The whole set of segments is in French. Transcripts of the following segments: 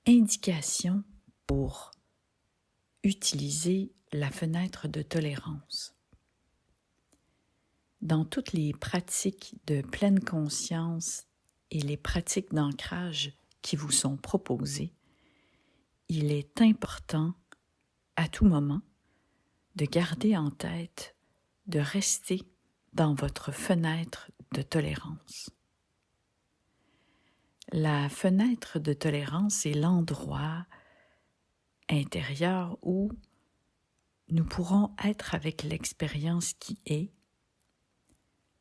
Indication pour utiliser la fenêtre de tolérance. Dans toutes les pratiques de pleine conscience et les pratiques d'ancrage qui vous sont proposées, il est important à tout moment de garder en tête de rester dans votre fenêtre de tolérance. La fenêtre de tolérance est l'endroit intérieur où nous pourrons être avec l'expérience qui est,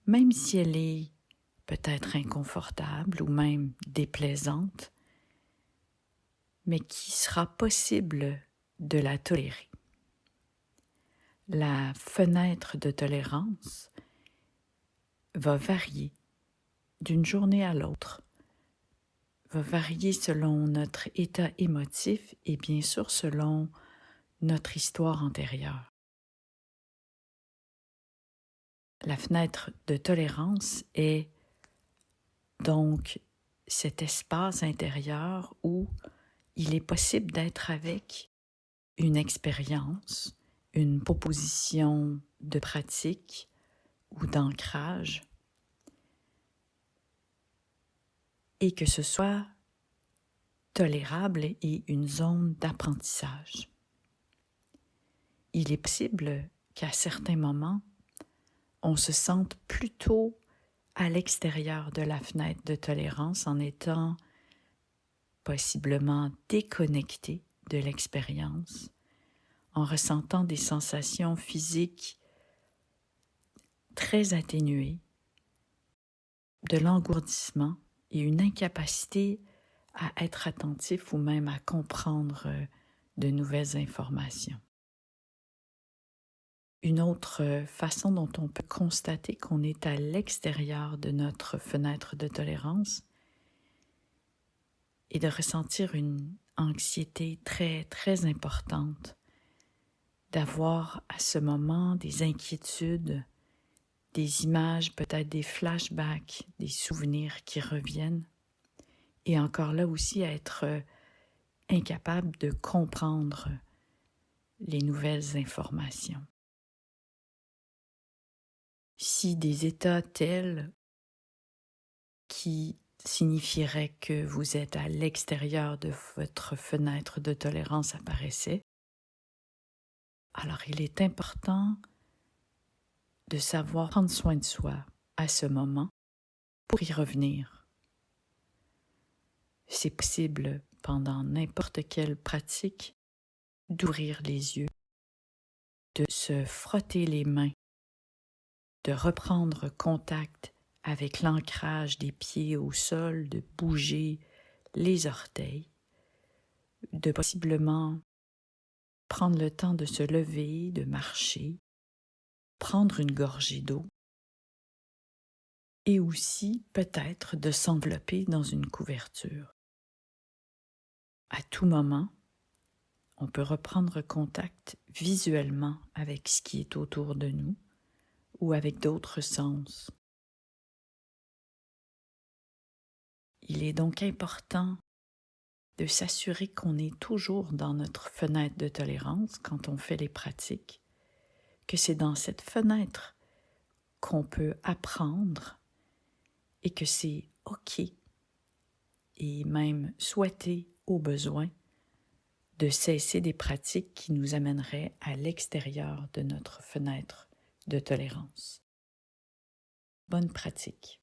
même si elle est peut-être inconfortable ou même déplaisante, mais qui sera possible de la tolérer. La fenêtre de tolérance va varier d'une journée à l'autre, va varier selon notre état émotif et bien sûr selon notre histoire antérieure. La fenêtre de tolérance est donc cet espace intérieur où il est possible d'être avec une expérience, une proposition de pratique ou d'ancrage, et que ce soit tolérable et une zone d'apprentissage. Il est possible qu'à certains moments, on se sente plutôt à l'extérieur de la fenêtre de tolérance en étant possiblement déconnecté de l'expérience, en ressentant des sensations physiques très atténuées, de l'engourdissement et une incapacité à être attentif ou même à comprendre de nouvelles informations. Une autre façon dont on peut constater qu'on est à l'extérieur de notre fenêtre de tolérance est de ressentir une anxiété très, très importante, d'avoir à ce moment des inquiétudes, des images, peut-être des flashbacks, des souvenirs qui reviennent, et encore là aussi être incapable de comprendre les nouvelles informations. Si des états tels qui signifieraient que vous êtes à l'extérieur de votre fenêtre de tolérance apparaissaient, alors il est important de savoir prendre soin de soi à ce moment pour y revenir. C'est possible pendant n'importe quelle pratique d'ouvrir les yeux, de se frotter les mains, de reprendre contact avec l'ancrage des pieds au sol, de bouger les orteils, de possiblement prendre le temps de se lever, de marcher, prendre une gorgée d'eau et aussi peut-être de s'envelopper dans une couverture. À tout moment, on peut reprendre contact visuellement avec ce qui est autour de nous ou avec d'autres sens. Il est donc important de s'assurer qu'on est toujours dans notre fenêtre de tolérance quand on fait les pratiques, que c'est dans cette fenêtre qu'on peut apprendre et que c'est OK et même souhaité au besoin de cesser des pratiques qui nous amèneraient à l'extérieur de notre fenêtre de tolérance. Bonne pratique.